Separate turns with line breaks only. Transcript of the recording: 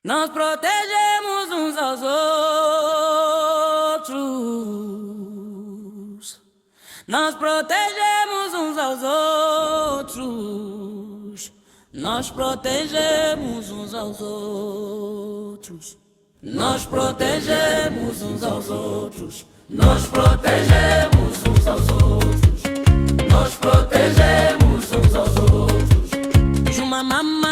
Nós protegemos uns aos outros. Nós protegemos uns aos outros. Nós protegemos uns aos outros. Nós protegemos uns aos outros. Nós protegemos uns aos outros. Nós protegemos uns aos outros. Juma mama.